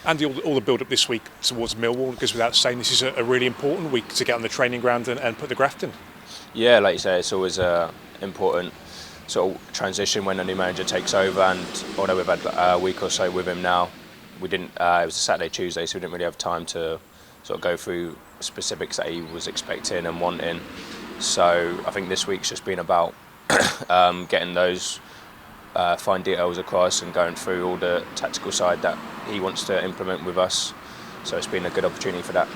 Andy, all the build-up this week towards Millwall goes without saying this is a really important week to get on the training ground and put the graft in. Yeah, like you say, it's always an important sort of transition when a new manager takes over, and although we've had a week or so with him now, we didn't. It was a Saturday, Tuesday, so we didn't really have time to sort of go through specifics that he was expecting and wanting. So I think this week's just been about getting those fine details across and going through all the tactical side that he wants to implement with us. So it's been a good opportunity for that.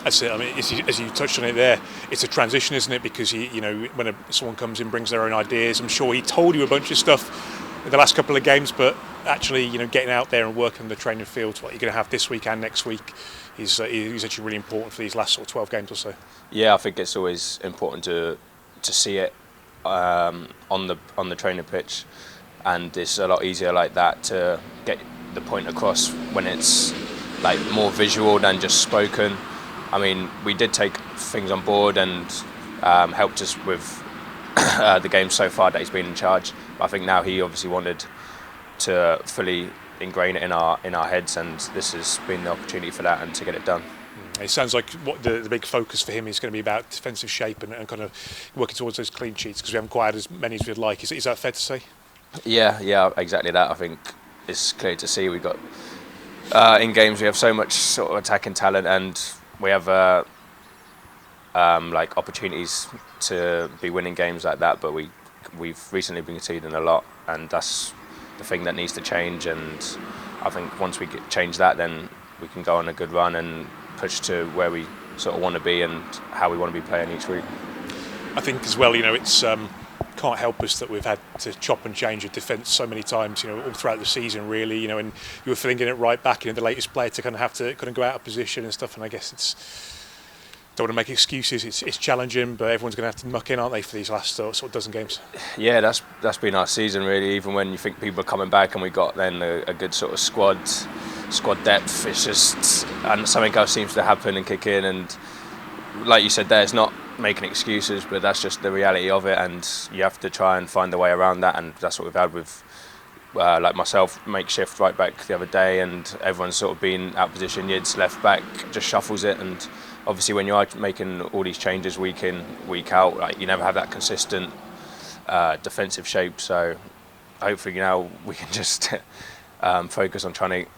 That's it. I mean, as you touched on it there, it's a transition, isn't it? Because when someone comes in, brings their own ideas. I'm sure he told you a bunch of stuff in the last couple of games, but actually, getting out there and working on the training field, what you're going to have this week and next week, is actually really important for these last sort of 12 games or so. Yeah, I think it's always important to see it on the training pitch, and it's a lot easier like that to get the point across when it's like more visual than just spoken. I mean, we did take things on board and helped us with the game so far that he's been in charge. But I think now he obviously wanted to fully ingrain it in our heads, and this has been the opportunity for that and to get it done. It sounds like what the big focus for him is going to be about defensive shape and kind of working towards those clean sheets, because we haven't quite had as many as we'd like. Is that fair to say? Yeah, exactly that. I think it's clear to see we've got in games we have so much sort of attacking talent, and we have like opportunities to be winning games like that, but we've recently been conceding a lot, and that's the thing that needs to change. And I think once we change that, then we can go on a good run and push to where we sort of want to be and how we want to be playing each week. I think as well, it's can't help us that we've had to chop and change of defence so many times, all throughout the season, really, and you were filling in it right back, the latest player to kind of have to kind of go out of position and stuff, and I guess don't want to make excuses, it's challenging, but everyone's going to have to muck in, aren't they, for these last sort of dozen games? Yeah, that's been our season, really. Even when you think people are coming back and we got then a good sort of squad depth, it's just, and something else seems to happen and kick in, and like you said there, it's not making excuses, but that's just the reality of it, and you have to try and find a way around that, and that's what we've had with like myself, makeshift right back the other day, and everyone's sort of been out of position. Yid's left back just shuffles it, and obviously when you are making all these changes week in, week out, like, you never have that consistent defensive shape. So hopefully now we can just focus on trying to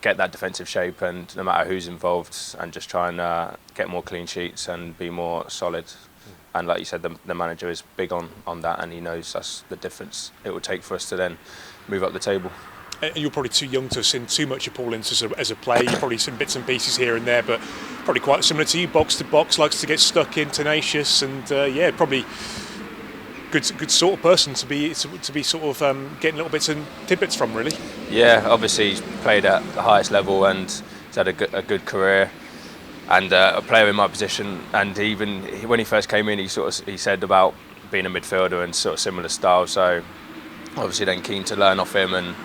get that defensive shape, and no matter who's involved, and just try and get more clean sheets and be more solid. And like you said, the manager is big on that, and he knows that's the difference it will take for us to then move up the table. And you're probably too young to have seen too much of Paul Ince as a player. You've probably seen bits and pieces here and there, but probably quite similar to you, box to box, likes to get stuck in, tenacious, and probably good sort of person to be sort of getting little bits and tidbits from, really. Yeah, obviously he's played at the highest level and he's had a good career, and a player in my position. And even when he first came in, he said about being a midfielder and sort of similar style. So obviously then keen to learn off him, and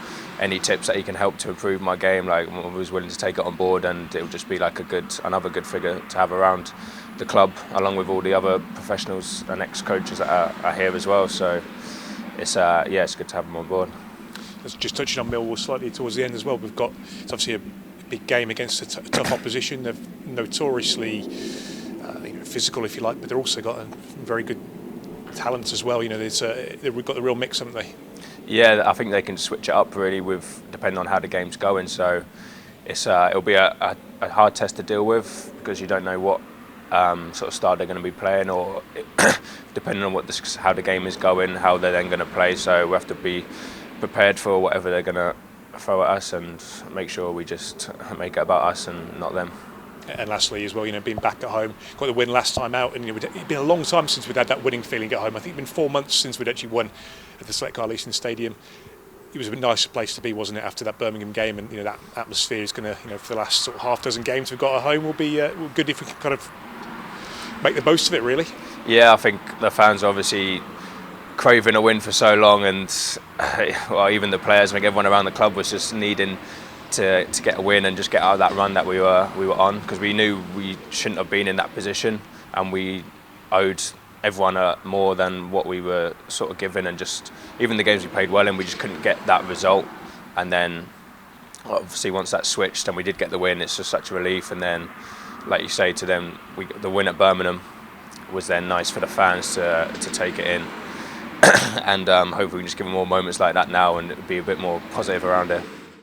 any tips that he can help to improve my game, like, I was willing to take it on board, and it will just be like another good figure to have around the club, along with all the other professionals and ex-coaches that are here as well. So it's good to have them on board. Just touching on Millwall slightly towards the end as well, it's obviously a big game against a tough opposition. They're notoriously physical, if you like, but they've also got a very good talent as well. We've got the real mix, haven't they? Yeah, I think they can switch it up really depending on how the game's going. So it'll be a hard test to deal with, because you don't know what sort of style they're going to be playing, or depending on how the game is going, how they're then going to play. So we have to be prepared for whatever they're going to throw at us, and make sure we just make it about us and not them. And lastly as well, being back at home, got the win last time out, and it'd been a long time since we'd had that winning feeling at home. I think it's been 4 months since we'd actually won at the Select Car Leasing Stadium. It was a nicer place to be, wasn't it, after that Birmingham game? And that atmosphere is going to, for the last sort of half dozen games we've got at home, will be good if we can kind of make the most of it, really. Yeah, I think the fans are obviously craving a win for so long, and even the players, I think everyone around the club was just needing to get a win and just get out of that run that we were on, because we knew we shouldn't have been in that position, and we owed everyone more than what we were sort of given, and just even the games we played well in, we just couldn't get that result. And then obviously once that switched and we did get the win, it's just such a relief. And then, like you say, to them, the win at Birmingham was then nice for the fans to take it in. And hopefully we can just give them more moments like that now and be a bit more positive around it.